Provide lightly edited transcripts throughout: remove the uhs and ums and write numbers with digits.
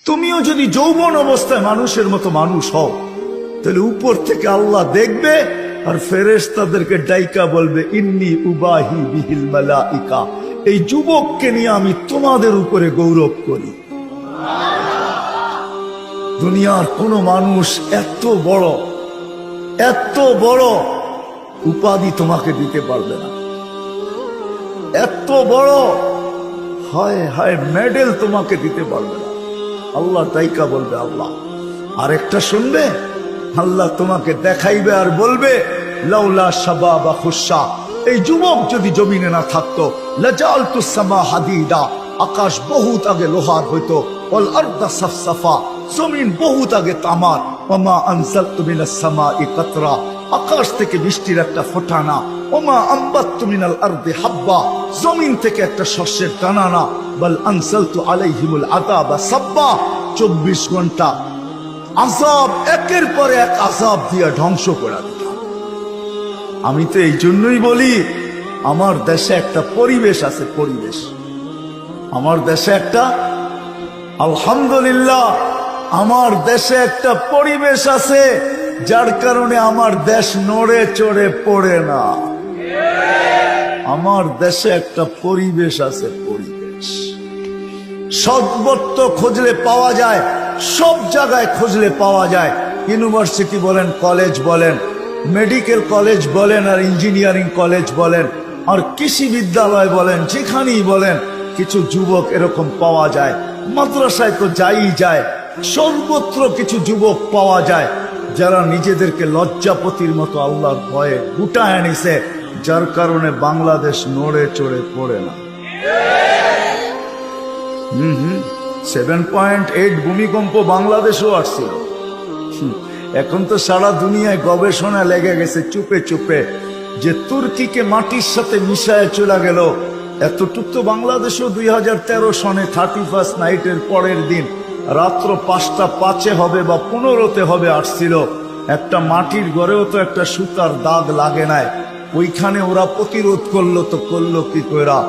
তুমিও যদি যৌবন অবস্থায় মানুষের মতো মানুষ হও, তাহলে উপর থেকে আল্লাহ দেখবে আর ফেরেশতাদেরকে ডাইকা বলবে, ইন্নী উবাহি বিহিল মালাইকা, এই যুবককে নিয়ে আমি তোমাদের উপরে গৌরব করি। দুনিয়ার কোন মানুষ এত বড় উপাধি তোমাকে দিতে পারবে না, এত বড় হায় মেডেল তোমাকে দিতে পারবে না। আল্লাহ তাইকা বলবে আল্লাহ। আরেকটা শুনবে, আল্লাহ তোমাকে দেখাইবে আর বলবে, লাউলা শাবাবা খুশা, এই যুবক যদি জমিনে না থাকতো, লাজালতুস সামা হাদিদা, আকাশ বহুত আগে লোহার হইতো, ওয়াল আরদা সাফসাফা, জমিন বহুত আগে তামার, ওমা আনজালতু মিনাস সামাই কাতরা, আকাশ থেকে বৃষ্টির একটা ফোঁটা না, ওমা আম্বাততু মিনাল আরদি হাব্বা, জমিন থেকে একটা শস্যের দানা না, বাল আনজালতু আলাইহিমুল আযাবা সাব্বা, 24 ঘন্টা আযাব, একের পর এক আযাব দিয়া ধ্বংস করে দিতাম। আমি তো এই জন্যই বলি, আমার দেশে একটা পরিবেশ আছে, পরিবেশ আমার দেশে একটা, আলহামদুলিল্লাহ আমার দেশে একটা পরিবেশ আছে, যার কারণে আমার দেশ নড়ে চড়ে পড়ে না। আমার দেশে একটা পরিবেশ আছে, পরিবেশ সর্বত্র খুঁজলে পাওয়া যায়, সব জায়গায় খুঁজলে পাওয়া যায়। ইউনিভার্সিটি বলেন, কলেজ বলেন, মেডিকেল কলেজ বলেন, আর ইঞ্জিনিয়ারিং কলেজ বলেন, আর কৃষি বিদ্যালয় বলেন, যেখানেই বলেন কিছু যুবক এরকম পাওয়া যায়। মাদ্রাসায় তো যাই যায়, সর্বত্র কিছু যুবক পাওয়া যায় যারা নিজেদেরকে লজ্জাপতির মতো আল্লাহর ভয়ে গুটায় আনিছে, যার কারণে বাংলাদেশ নড়ে চড়ে পড়ে না। 7.8 ভূমিকম্প বাংলাদেশও আসছিল। এখন তো সারা দুনিয়ায় গবেষণা লেগে গেছে চুপে চুপে, যে তুর্কিকে মাটির সাথে মিশায় চলে গেল। এতটুক তো বাংলাদেশও 2013 সনে 31st নাইটের পরের দিন রাত্র 5:05 হবে বা 15-তে হবে আসছিল। একটা মাটির ঘরেও তো একটা সুতার দাগ লাগে নাই, ওইখানে ওরা প্রতিরোধ করলো। তো করলো কি করে?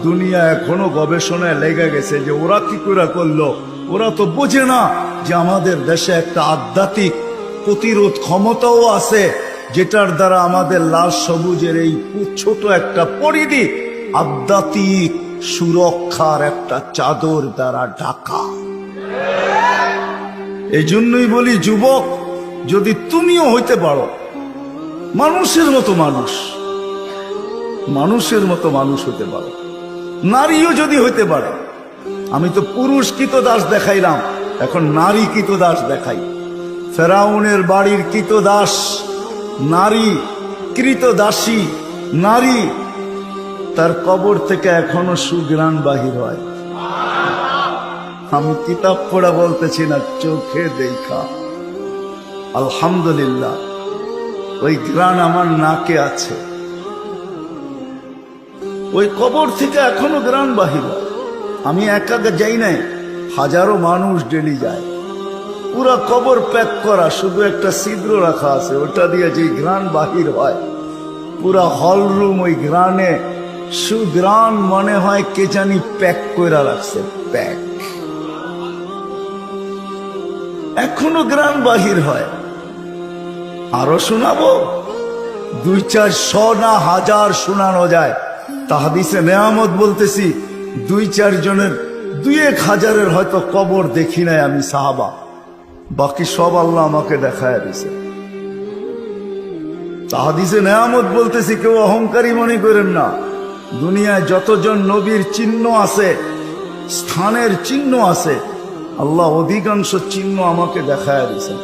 দুনিয়া এখনো গবেষণায় লেগে গেছে যে ওরা কি করে করলো। ওরা তো বোঝে না যে আমাদের দেশে একটা আধ্যাত্মিক প্রতিরোধ ক্ষমতাও আছে, যেটার দ্বারা আমাদের লাল সবুজের এই ছোট একটা পরিধি আধ্যাত্মিক সুরক্ষার একটা চাদর দ্বারা ঢাকা। এই জন্যই বলি, যুবক যদি তুমিও হইতে পারো মানুষের মতো মানুষ, মানুষের মতো মানুষ হতে পারো, নারীও যদি হইতে পারে। আমি তো পুরুষ কৃতদাস দেখাইলাম, এখন নারী কৃতদাস দেখাই। ফেরাউনের বাড়ির কৃতদাস নারী, কৃতদাসী নারী, তার কবর থেকে এখনো সুঘ্রাণ বাহির হয়। আমি কিতাব পড়া বলতেছি না, চোখে দেখা। আলহামদুলিল্লাহ ওই ঘ্রাণ আমার নাকে আছে, ওই কবর থেকে এখনো ঘ্রাণ বাহির হয়। আমি একা যাই নাই, হাজারো মানুষ ডেলি যায়। পুরা কবর প্যাক করা, শুধু একটা ছিদ্র রাখা আছে, ওটা দিয়ে যে ঘ্রাণ বাহির হয়, পুরা হল রুম ওই ঘ্রাণে সুঘ্রাণ, মনে হয় কে জানি প্যাক করে রাখছে, প্যাক। এখনো ঘ্রাণ বাহির হয়। আরো শোনাবো, 2-400 না 1000 শোনানো যায়। তাহাদিসে নেয়ামত বলতেছি, 2-4 জনের 2-1000 হয়তো কবর দেখি নাই আমি সাহাবা, বাকি সব আল্লাহ আমাকে দেখায় দিছে। তাহাদিসে নেয়ামত বলতেছি, কেউ অহংকারী মনে করেন না। দুনিয়ায় যতজন নবীর চিহ্ন আছে, স্থানের চিহ্ন আছে, আল্লাহ অধিকাংশ চিহ্ন আমাকে দেখায় দিছে।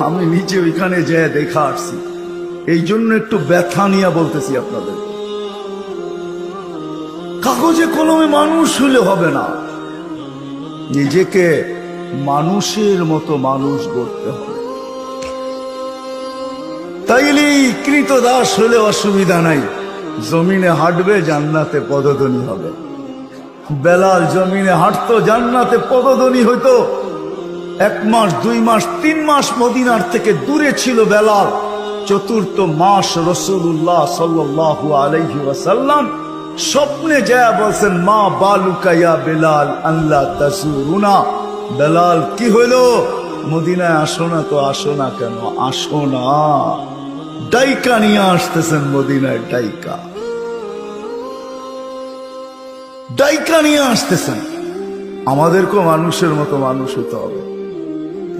আমি নিচে ওইখানে যেয়ে দেখা আসছি, এই জন্য একটু ব্যথা নিয়ে বলতেছি আপনাদের। কাগজে কলমে মানুষ হলে হবে না, নিজেকে মানুষের মতো মানুষ গড়তে হবে। তাইলেই কৃতদাস হলে অসুবিধা নাই, জমিনে হাঁটবে, জান্নাতে পদধ্বনি হবে। বেলাল জমিনে হাঁটতো, জান্নাতে পদধ্বনি হইতো। 1 মাস 2 মাস 3 মাস মদিনার থেকে দূরে ছিল বেলাল। 4th মাস রাসূলুল্লাহ সাল্লাল্লাহু আলাইহি ওয়াসাল্লাম স্বপ্নে যায় বলছেন, মা বালুকা ইয়া বেলাল আল্লাহ তাজুরুনা, বেলাল কি হইল? মদিনায় আসো না তো আসো না কেন? আসো না। ডাইকা নিয়ে আসতেছেন মদিনায়, ডাইকা ডাইকা নিয়ে আসতেছেন। আমাদেরকেও মানুষের মতো মানুষ হতে হবে।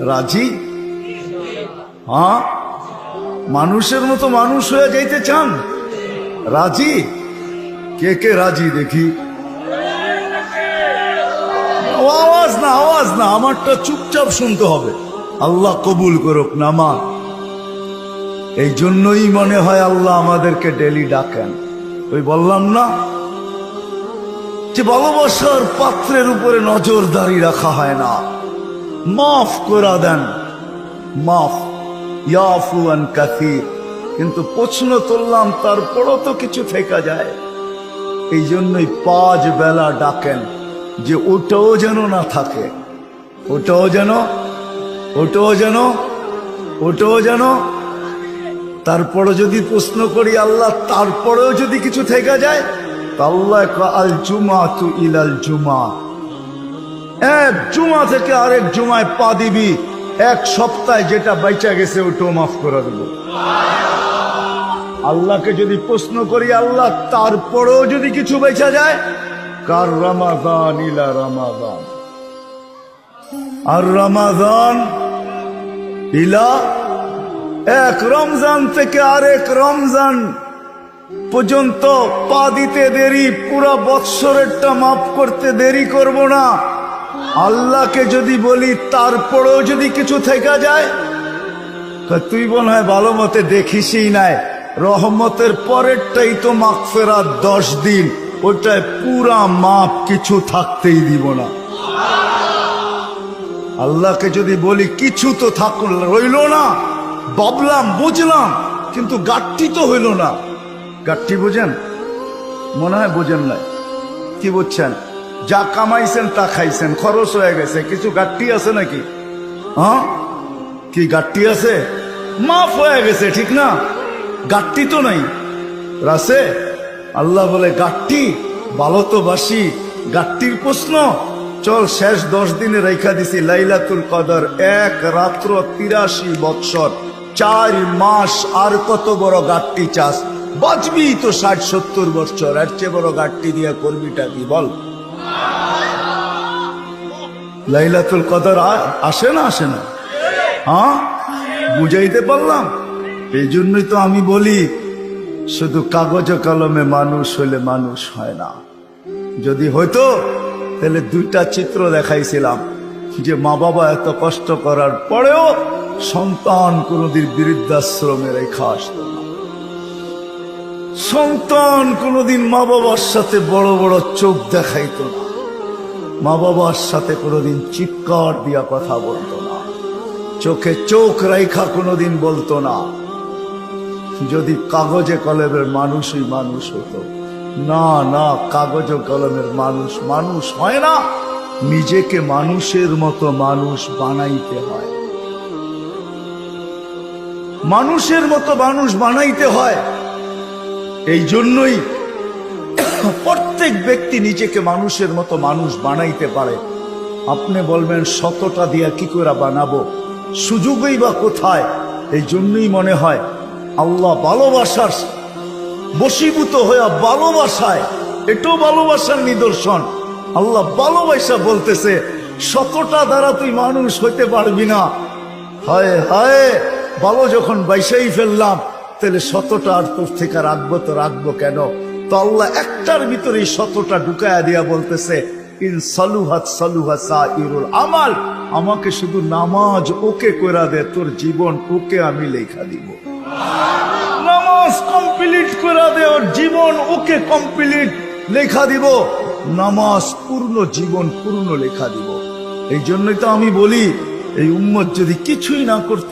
রাজি? হ্যাঁ, মানুষের মতো মানুষ হয়ে যাইতে চান? রাজি? কে কে রাজি দেখি? আওয়াজ না, আওয়াজ না, আমারটা চুপচাপ শুনতে হবে। আল্লাহ কবুল করুক নামাজ। এই জন্যই মনে হয় আল্লাহ আমাদেরকে ডেলি ডাকেন। ওই বললাম না যে ভালোবাসার পাত্রের উপরে নজরদারি রাখা হয় না, মাফ করে দেন, মাফ ইয়াফু আন কাসীর। কিন্তু প্রশ্ন তুললাম, তারপরও তো কিছু থেকে যায়। এই জন্যই 5 বেলা ডাকেন যে ওটাও যেন না থাকে, ওটাও যেন, ওটাও যেন, ওটাও যেন। তারপরে যদি প্রশ্ন করি আল্লাহ, তারপরেও যদি কিছু থেকে যায়, আল্লাহ আল জুমাতু ইলাল জুমা, এক জুমা থেকে আরেক জুমায় পা দিবি, এক সপ্তাহে যেটা বাইচা গেছে ওটাও মাফ করে দেব। আল্লাহকে যদি প্রশ্ন করি আল্লাহ, তারপরেও যদি কিছু বেঁচা যায়, কার রমাদান ইলা রমাদান, আর রমাদান ইলা, এক রমজান থেকে আরেক রমজান পর্যন্ত পা দিতে দেরি, পুরা বৎসরেরটা মাফ করতে দেরি করব না। আল্লাহকে যদি বলি তারপরেও যদি কিছু থেকে যায়, তুই মনে হয় ভালো মতে দেখিসই নাই, রহমতের পরেরটাই তো মাগফিরাত 10 দিন, ওটায় পুরা মাপ, কিছু থাকতেই দিব না। আল্লাহকে যদি বলি কিছু তো রইল না, ভাবলাম বুঝলাম, কিন্তু গাঠটি তো হইল না। গাঠটি বুঝেন? মনে হয় বুঝেন নাই। কি বুঝছেন? যা কামাইছেন তা খাইছেন, খরচ হয়ে গেছে, কিছু গাঠটি আছে নাকি? হ্যাঁ, কি গাঠটি আছে? মাফ হয়ে গেছে, ঠিক না? গাঠটি তো নাই, রাসে। আল্লাহ বলে গাঠটি ভালো তো বাসি, গাঠটির প্রশ্ন চল শেষ 10 দিনে রেখা দিছি লাইলাতুল কদর, 1 রাত্র 83 বৎসর, 4 মাস, আর কত বড় গাঠটি চাস? বাঁচবি তো 60-70 বৎসর, এর চেয়ে বড় গাঠটি দিয়ে করবিটা কি বল? লাইলাতুল কদর আসে না, আসে না? হ্যাঁ, বুঝাইতে পারলাম? এই জন্যই তো আমি বলি, শুধু কাগজ কলমে মানুষ হলে মানুষ হয় না। যদি হইতো তাহলে 2টা চিত্র দেখাইছিলাম, যে মা বাবা এত কষ্ট করার পরেও সন্তান কোনদিন বৃদ্ধাশ্রমে রেখা আসত না, সন্তান কোনদিন মা বাবার সাথে বড় বড় চোখ দেখাইত না, মা বাবার সাথে কোনদিন চিৎকার দিয়া কথা বলতো না, চোখে চোখ রেখা কোনদিন বলতো না। যদি কাগজে কলমের মানুষই মানুষ হতো। না না, কাগজ কলমের মানুষ মানুষ হয় না, নিজেকে মানুষের মতো মানুষ বানাইতে হয়, মানুষের মতো মানুষ বানাইতে হয়। এই জন্যই প্রত্যেক ব্যক্তি নিজেকে মানুষের মতো মানুষ বানাইতে পারে। আপনি বলবেন 100টা দিয়া কি করে বানাবো, সুযোগই বা কোথায়? এই জন্যই মনে হয় আল্লাহ ভালোবাসার বশীভূত হইয়া ভালোবাসায়, এটাও ভালোবাসার নিদর্শন। আল্লাহ ভালোবাসা বলতেছে 100টা দ্বারা তুই মানুষ হইতে পারবি না। হায় হায়, ভালো যখন বাইসাই ফেললাম, তাহলে 100টা আর তোর থেকে রাখবো তো রাখবো কেন? তো আল্লাহ একটার ভিতরে 100টা ঢুকায়া দিয়া বলতেছে, ইন সালুহাত সালুহা সাইরুল আমাল, আমাকে শুধু নামাজ ওকে কইরা দে, তোর জীবন ওকে আমি লেখা দিব। নামাজ কমপ্লিট করে দে, ওর জীবন ওকে কমপ্লিট লেখা দিব। নামাজ পূর্ণ, জীবন পূর্ণ লেখা দিব। এই জন্যই তো আমি বলি, এই উম্মত যদি কিছুই না করত,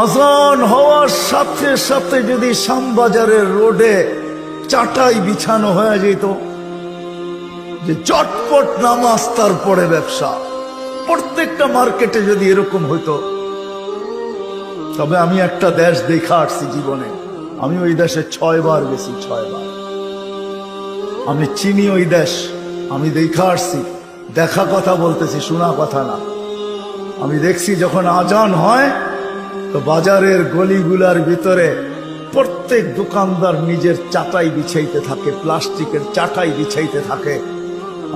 আজান হওয়ার সাথে সাথে যদি শ্যামবাজারের রোডে চাটাই বিছানো হয়ে যেত, যে চটপট নামাজ তারপরে ব্যবসা, প্রত্যেকটা মার্কেটে যদি এরকম হইতো। তবে আমি একটা দেশ দেখা আসছি জীবনে, আমি ওই দেশে 6 বার গেছি, 6 বার। আমি চিনি ওই দেশ, আমি দেখা আসছি। দেখা কথা বলতেছি, শোনা কথা না। আমি দেখছি যখন আজান হয় তো বাজারের গলিগুলার ভিতরে প্রত্যেক দোকানদার নিজের চাটাই বিছাইতে থাকে, প্লাস্টিকের চাটাই বিছাইতে থাকে,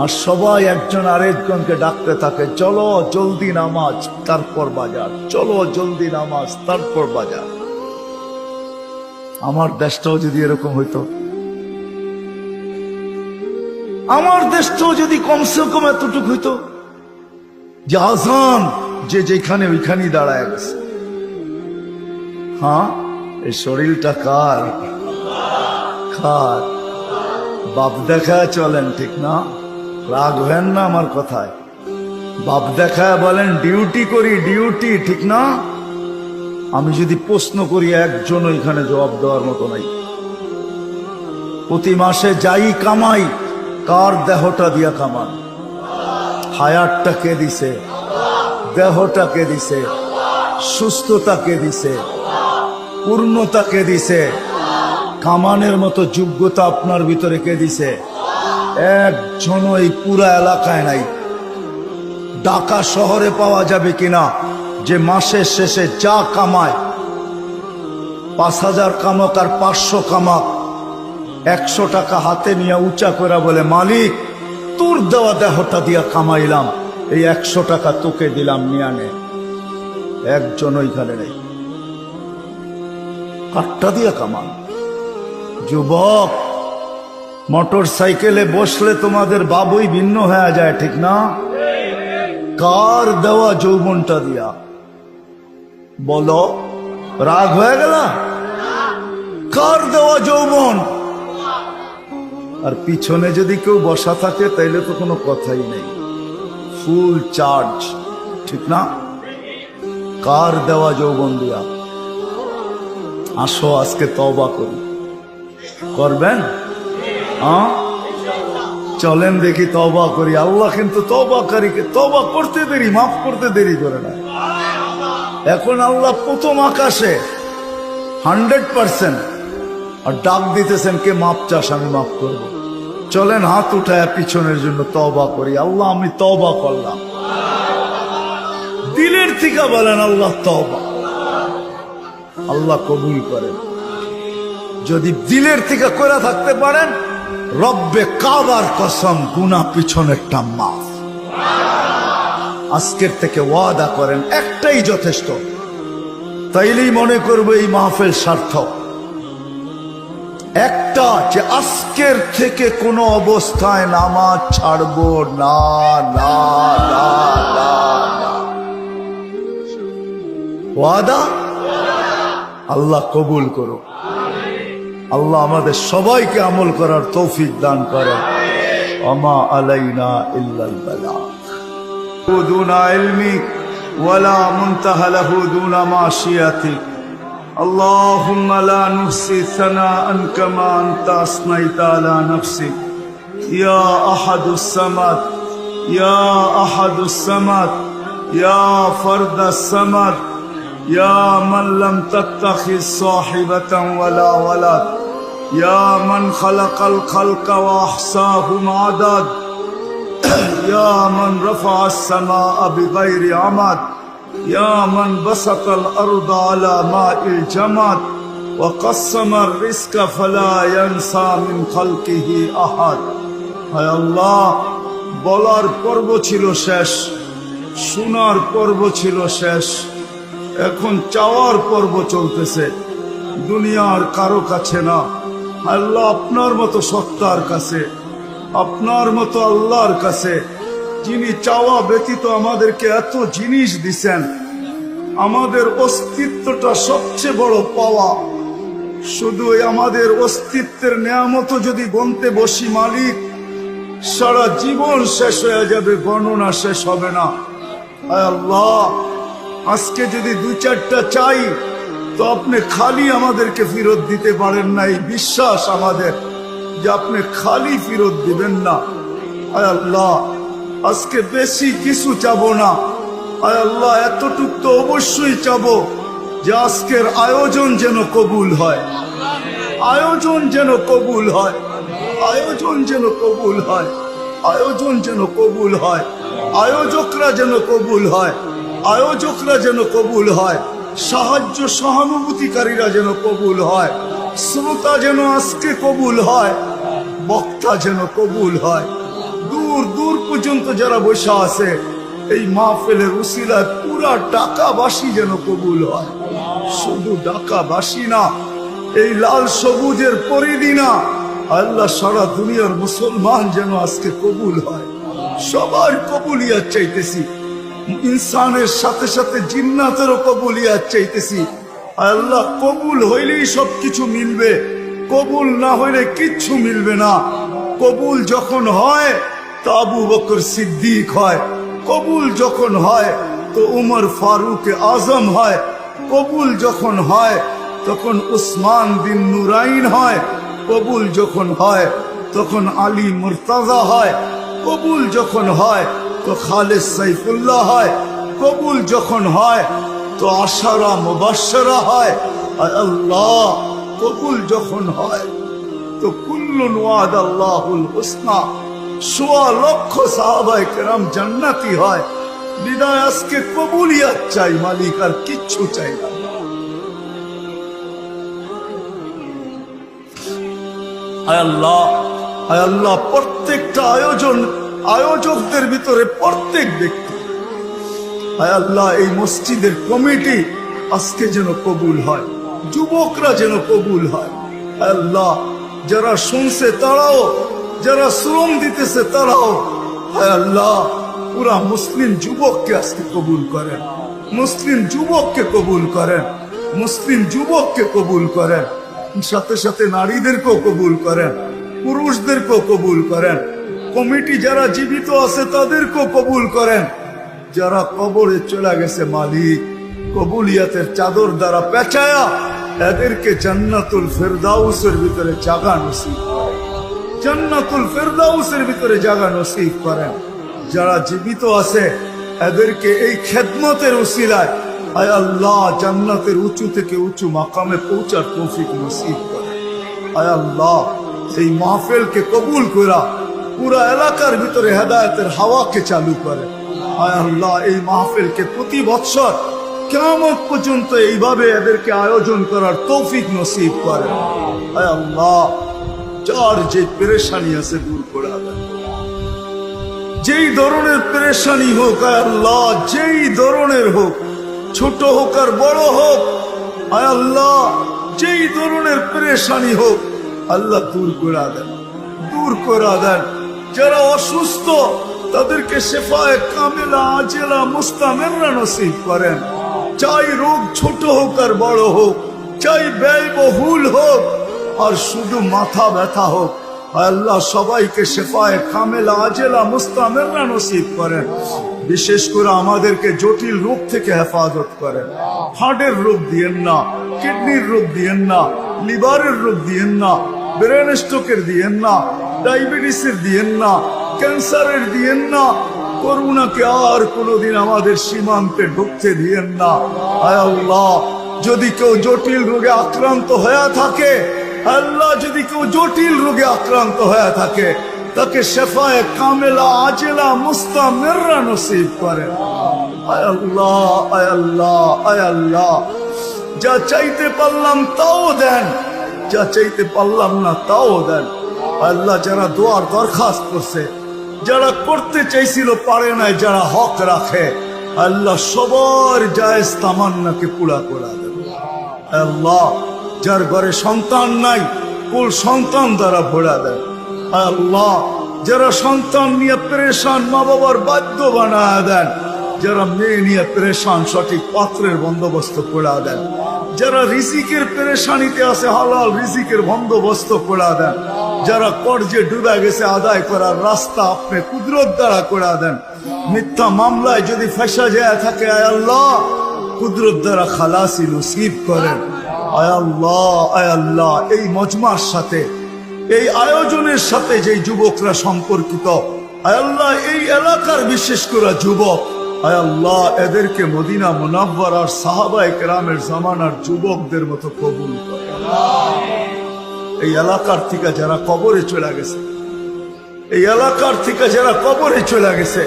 আর সবাই একজন আরেকজনকে ডাকতে থাকে, চলো জলদি নামাজ তারপর বাজার, চলো জলদি নামাজ তারপর বাজার। আমার দেশটাও যদি এরকম হইতো, আমার দেশটাও যদি কমসে কম এতটুকু হইতো যে আজান যে যেখানে ওইখানেই দাঁড়ায় গেছে। হ্যাঁ, এই শরীরটা কার? কার? বাপ দেখায় চলেন, ঠিক না? রাগ হেন না আমার কথায়। বাপ দেখায় বলেন ডিউটি করি, ডিউটি, ঠিক না? আমি যদি প্রশ্ন করি একজন ওইখানে জবাব দেওয়ার মতো নাই। প্রতি মাসে যাই কামাই, কার দেহটা দিয়া কামান? হায়াতটা কে দিছে? দেহটা কে দিছে? সুস্থতা কে দিছে? পূর্ণতা কে দিছে? কামানের মতো যোগ্যতা আপনার ভিতরে কে দিছে? একজন এই পুরা এলাকায় নাই। ঢাকা শহরে পাওয়া যাবে কিনা যে মাসের শেষে যা কামায়, 5,000 কামাক আর 500 কামাক, 100 টাকা হাতে নিয়ে উঁচা করে বলে, মালিক তোর দেওয়া দেহটা দিয়া কামাইলাম, এই 100 টাকা তোকে দিলাম, নিয়ে নে। একজন ওইখানে নেই। কাঠটা দিয়া কামান। যুবক, মোটর সাইকেলে বসলে তোমাদের বাবুই ভিন্ন হয়ে যায়, ঠিক না? কার দেওয়া যৌবনটা দিয়া? বলো, রাগ হয়ে গেল? কার দেওয়া যৌবন? আর পিছনে যদি কেউ বসা থাকে তাইলে তো কোনো কথাই নেই, ফুল চার্জ, ঠিক না? কার দেওয়া যৌবন দিয়া? আসো আজকে তওবা করি। করবেন? হ্যাঁ, চলেন দেখি তওবা করি। আল্লাহ কিন্তু তওবাকারীকে তওবা করতে দেরি, মাফ করতে দেরি করে না। এখন আল্লাহ প্রথম আকাশে 100% আর ডাক দিতেছেন, কে মাপ চাস আমি মাফ করব। চলেন হাত উঠায় পিছনের জন্য তওবা করি। আল্লাহ আমি তওবা করলাম। দিলের থেকে বলেন আল্লাহ তওবা। আল্লাহ কবুল করেন। যদি দিলের থেকে করে থাকতে পারেন, রব্বে কাবার কসম গুনাহ পিছনেরটা মাফ। আজকের থেকে ওয়াদা করেন, একটাই যথেষ্ট। তাইলেই মনে করবো এই মাহফিল সার্থক। একটা, যে আজকের থেকে কোনো অবস্থায় নামাজ ছাড়বো না, না, না, না, না। ওয়াদা? আল্লাহ কবুল করো। আল্লাহ আমাদের সবাইকে আমল করার তৌফিক দান করেন। ওমা আলাইনা ইল্লাল বালাগ। দুনা ইলমিক ওয়ালা মুনতাহা লাহু দুনা মাশিয়াতিক। আল্লাহুম্মা লা নুহসি সানাআন কামা আনতা আসনাইতা আলা নাফসিক। ইয়া আহাদুস সামাদ, ইয়া আহাদুস সামাদ, ইয়া ফারদাস সামাদ, يا من لم تتخذ صاحبة ولا ولد، يا من خلق الخلق وأحصاهم عدد، يا من رفع السماء بغير عمد، يا من بسط الأرض على ماء الجمد، وقسم الرزق فلا ينسى من خلقه أحد. হায় আল্লাহ, বলার পর্ব ছিল শেষ, শোনার পর্ব ছিল শেষ, এখন চাওয়ার পর্ব চলতেছে। দুনিয়ার কারো কাছে না, আল্লাহ আপনার মতো সত্তার কাছে, আপনার মতো আল্লাহর কাছে, যিনি চাওয়া ব্যতীত আমাদেরকে এত জিনিস দিছেন। আমাদের অস্তিত্বটা সবচেয়ে বড় পাওয়া। শুধু আমাদের অস্তিত্বের নেয়ামত যদি গণতে বসি মালিক, সারা জীবন শেষ হয়ে যাবে, গণনা শেষ হবে না। আয় আল্লাহ, আজকে যদি 2-4টা চাই তো আপনি খালি আমাদেরকে ফেরত দিতে পারেন না। এই বিশ্বাস আমাদের যে আপনি খালি ফেরত দিবেন না। আয় আল্লাহ, আজকে বেশি কিছু চাবো না। আয় আল্লাহ, এতটুক তো অবশ্যই চাবো যে আজকের আয়োজন যেন কবুল হয়, আয়োজন যেন কবুল হয়, আয়োজন যেন কবুল হয়। আয়োজন যেন কবুল হয়, আয়োজকরা যেন কবুল হয়, আয়োজকরা যেন কবুল হয়, সাহায্য সহানুভূতিকারীরা যেন কবুল হয়, শ্রোতা যেন আজকে কবুল হয়, বক্তা যেন কবুল হয়। দূর দূর পর্যন্ত যারা বসে আছে এই মাহফিলের উসিলায় পুরা ঢাকাবাসী যেন কবুল হয়। শুধু ঢাকাবাসী না, এই লাল সবুজের পরিধি না, আল্লাহ সারা দুনিয়ার মুসলমান যেন আজকে কবুল হয়। সবার কবুলিয়াত চাইতেছি, ইনসানের সাথে সাথে জিন্নাতেরও কবুলিয়াত চাইতেছি। আল্লাহ কবুল হইলেই সবকিছু মিলবে, কবুল না হইলে কিচ্ছু মিলবে না। কবুল যখন হয় তো আবু বকর সিদ্দিক হয়, কবুল যখন হয় তো উমর ফারুক আজম হয়, কবুল যখন হয় তখন উসমান বিন নুরাইন হয়, কবুল যখন হয় তখন আলী মুর্তাজা হয়, কবুল যখন হয় তো খালেদ সাইফুল্লাহ হয়, কবুল যখন হয় তো আশারা মুবাশশারা হয়। আল্লাহ কবুল যখন হয় তো কুল্লুন ওয়াদাল্লাহুল হুসনা, ১৬ লক্ষ সাহাবায়ে কেরাম জান্নাতি হয়। বিদায় আজকে কবুলিয়াত চাই মালিক, আর কিচ্ছু চাই না। আয় আল্লাহ, আয় আল্লাহ, প্রত্যেকটা আয়োজকদের ভিতরে প্রত্যেক ব্যক্তি, আয় আল্লাহ এই মসজিদের কমিটি আজকে যেন কবুল হয়, যুবকরা যেন কবুল হয়। আয় আল্লাহ যারা শুনছে তারাও, যারা শ্রম দিতেছে তারাও, আয় আল্লাহ পুরা মুসলিম যুবককে আজকে কবুল করেন, মুসলিম যুবককে কবুল করেন, মুসলিম যুবককে কবুল করেন, সাথে সাথে নারীদেরকেও কবুল করেন, পুরুষদেরকেও কবুল করেন। কমিটি যারা জীবিত আছে তাদেরকেও কবুল করেন, যারা কবরে চলে গেছে মালিক কবুলিয়াতের চাদর দ্বারা পেঁচায়া এদেরকে জান্নাতুল ফেরদাউসের ভিতরে জায়গা নসিব করেন, জান্নাতুল ফেরদাউসের ভিতরে জায়গা নসিব করেন। যারা জীবিত আছে এদেরকে এই খেদমতের উসিলায় আয় আল্লাহ জান্নাতের উঁচু থেকে উঁচু মাকামে পৌঁছার তৌফিক নসিব করেন। আয় আল্লাহ এই মাহফিলকে কবুল করা পুরা এলাকার ভিতরে হেদায়েতের হাওয়াকে চালু করে। আয় আল্লাহ এই মাহফিলকে প্রতি বৎসর কিয়ামত পর্যন্ত এইভাবে এদেরকে আয়োজন করার তৌফিক নসিব করে। আয় আল্লাহ যার যে পেরেশানি আছে দূর করে দেন, যেই ধরনের পেরেশানি হোক আয় আল্লাহ, যেই ধরনের হোক, ছোট হোক আর বড় হোক, আয় আল্লাহ যেই ধরনের পেরেশানি হোক আল্লাহ দূর করে দেন, দূর করে দেন। যারা অসুস্থ তাদেরকে শেফায়ে কামেলা আজেলা মুস্তামেররা নসিব করেন। চাই রোগ ছোট হোক আর বড় হোক, চাই ব্যয়বহুল হোক আর শুধু মাথা ব্যথা হোক, আল্লাহ সবাইকে শেফায়ে কামেলা আজেলা মুস্তামেররা নসিব করেন। বিশেষ করে আমাদেরকে জটিল রোগ থেকে হেফাজত করেন। হার্টের রোগ দিয়েন না, কিডনির রোগ দিয়েন না, লিভারের রোগ দিয়েন না, ব্রেন স্ট্রোকের দিয়েন না, ডায়াবেটিসের দিয়েন না, ক্যান্সারের দিয়েন না। করোনাকে আর কোনোদিন আমাদের সীমান্তে ঢুকতে দিয়েন না। আয় আল্লাহ যদি কেউ জটিল রোগে আক্রান্ত হয়ে থাকে, আল্লাহ যদি কেউ জটিল রোগে আক্রান্ত হয়ে থাকে তাকে শেফায়ে কামেলা আজেলা মুস্তামেররা নসিব করেন। আয় আল্লাহ, আয় আল্লাহ, আয় আল্লাহ যা চাইতে পারলাম তাও দেন, যা চাইতে পারলাম না তাও দেন। আল্লাহ যারা দোয়ার দরখাস্ত করছে, যারা করতে চাইছিল পারে নাই, যারা হক রাখে, আল্লাহ সবার জায়েজ তামান্নাকে পুরা করে দেন। আল্লাহ যার ঘরে সন্তান নাই কুল সন্তান দ্বারা ভরা দেন। আল্লাহ যারা সন্তান নিয়ে পেরেশান মা বাবার বাধ্য বানায় দেন, যারা মেয়ে নিয়ে পেরেশান সঠিক পাত্রের বন্দোবস্ত করে দেন, যারা রিজিকের পেরেশানিতে আছে হালাল রিজিকের বন্দোবস্ত করে দেন, যারা কর্জে ডুবে গেছে আদায় করার রাস্তা আপনি কুদরত দ্বারা করে দেন। মিথ্যা মামলায় যদি ফেসা যায় থাকে আয় আল্লাহ কুদরত দ্বারা খালাসি নসিব করেন। আয় আল্লাহ, আয় আল্লাহ এই মজমার সাথে, এই আয়োজনের সাথে যে যুবকরা সম্পর্কিত, আয় আল্লাহ এই এলাকার বিশেষ করে যুবক, আয় আল্লাহ এদেরকে মদিনা মুনাওয়ারার সাহাবায়ে কেরামের জামানার যুবকদের মতো কবুল করে। এই এলাকার থেকে যারা কবরে চলে গেছে এই এলাকার থেকে যারা কবরে চলে গেছে,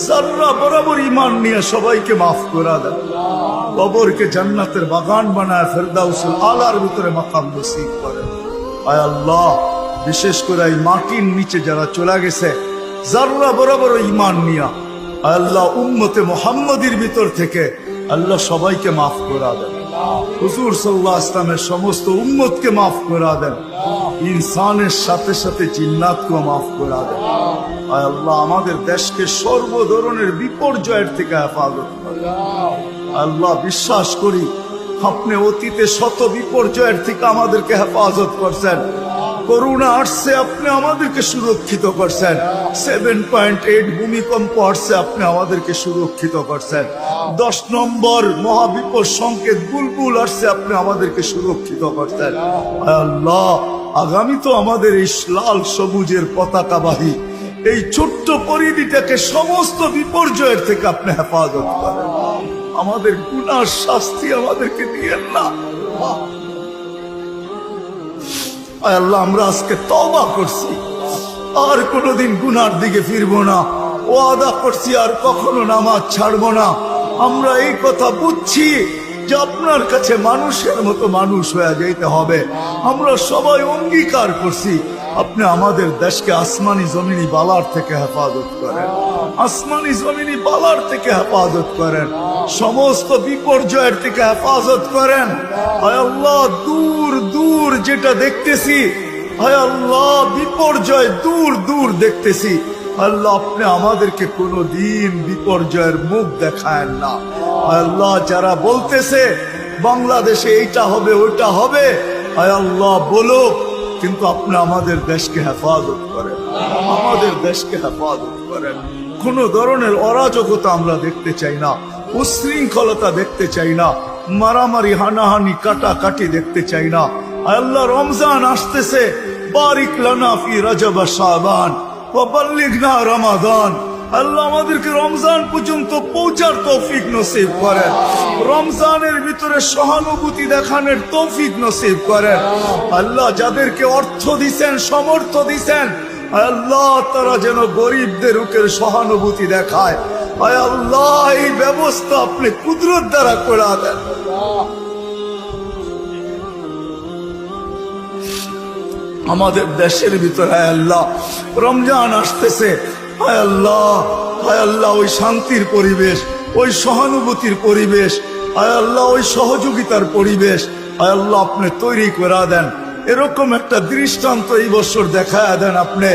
যারা বরাবর ঈমান নিয়ে সবাইকে মাফ করে দেন। কবরকে জান্নাতের বাগান বানায় ফেরদাউসুল আলার ভিতরে মাকাম নসিব করেন। আয় আল্লাহ, বিশেষ করে এই মাটির নিচে যারা চলে গেছে, যারা বরাবর ঈমান নিয়া, আয় আল্লাহ উম্মতে মুহাম্মাদির ভিতর থেকে আল্লাহ সবাইকে মাফ করে দেন। হুজুর সাল্লাল্লাহু আলাইহি ওয়াসাল্লামের সমস্ত উম্মতকে মাফ করে দেন। ইনসানের সাথে সাথে জিন্নাতকেও মাফ করে দেন। আয় আল্লাহ, আমাদের দেশকে সর্ব ধরনের বিপর্যয়ের থেকে হেফাজত করেন। আল্লাহ, বিশ্বাস করি আপনি অতীতে শত বিপর্যয়ের থেকে আমাদেরকে হেফাজত করছেন। করোনা আসছে, আপনি আমাদেরকে সুরক্ষিত করছেন। 7.8 ভূমিকম্প আসছে, আপনি আমাদেরকে সুরক্ষিত করছেন। 10 নম্বর মহাবিপদ সংকেত বুলবুল আসছে, আপনি আমাদেরকে সুরক্ষিত করছেন। আল্লাহ, আগামী তো আমাদের এই লাল সবুজের পতাকাবাহী এই ছোট্ট পরিধিটাকে সমস্ত বিপর্যয়ের থেকে আপনি হেফাজত করেন। আমাদের গুনার শাস্তি আমাদেরকে দিয়েন না। আল্লাহ, আমরা আজকে তওবা করছি, আর কোনোদিন গুনার দিকে ফিরবো না। ওয়াদা করছি আর কখনো নামাজ ছাড়বো না। আমরা এই কথা বুঝছি যে আপনার কাছে মানুষের মতো মানুষ হয়ে যেতে হবে। আমরা সবাই অঙ্গীকার করছি আপনি আমাদের দেশকে আসমানি জমিনি বালার থেকে হেফাজত করেন, আসমানি জমিনি বালার থেকে হেফাজত করেন, সমস্ত বিপর্যয়ের থেকে হেফাজত করেন। হায় আল্লাহ, দূর দূর যেটা দেখতেছি, হায় আল্লাহ বিপর্যয় দূর দূর দেখতেছি। আল্লাহ, আপনি আমাদেরকে কোনোদিন বিপর্যয়ের মুখ দেখায় না। আল্লাহ, যারা বলতেছে বাংলাদেশে এইটা হবে ওইটা হবে, হায় আল্লাহ বলো, কিন্তু আপনি আমাদের দেশকে হেফাজত করেন, আমাদের দেশকে হেফাজত করেন। কোন ধরনের অরাজকতা আমরা দেখতে চাই না, উশৃঙ্খলতা দেখতে চাই না, মারামারি হানাহানি কাটাকাটি দেখতে চাই না। আল্লাহ, রমজান আসতেছে, বারিক লানা ফি রজব শাবান ওয়া বাল্লিগনা রমাদান। আল্লাহ, আমাদেরকে রমজান পর্যন্ত পৌঁছার তৌফিক নসিব করেন। রমজানের ভিতরে সহানুভূতি দেখানোর তৌফিক নসিব করেন। আল্লাহ, যাদেরকে অর্থ দিছেন, সমর্থ দিছেন, আল্লাহ তারা যেন গরিবদের বুকের সহানুভূতি দেখায়। আয় আল্লাহ, এই ব্যবস্থা আপনি কুদরত দ্বারা করে দেন। আমাদের দেশের ভিতরে আয় আল্লাহ রমজান আসতেছে, হায় আল্লাহ, হায় আল্লাহ, ওই শান্তির পরিবেশ, ওই সহানুভূতির পরিবেশ, হায় আল্লাহ, ওই সহযোগিতার পরিবেশ, হায় আল্লাহ আপনি তৈরি করে দেন। এরকম একটা দৃষ্টান্ত এই বছর দেখায় দেন আপনি,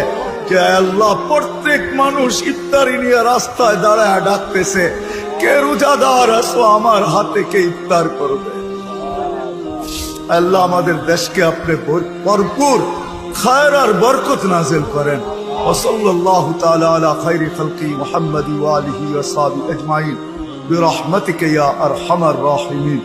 যে আল্লাহ প্রত্যেক মানুষ ইফতারি নিয়ে রাস্তায় দাঁড়ায় ডাকতেছে, কে রোজাদার আছো, আমার হাতে কে ইফতার করবে। আল্লাহ, আমাদের দেশকে আপনি ভরপুর খায়ের আর বরকত নাজিল করেন। وصلى الله تعالى على خير خلقه محمد وآله وصحبه أجمعين برحمتك يا أرحم الراحمين.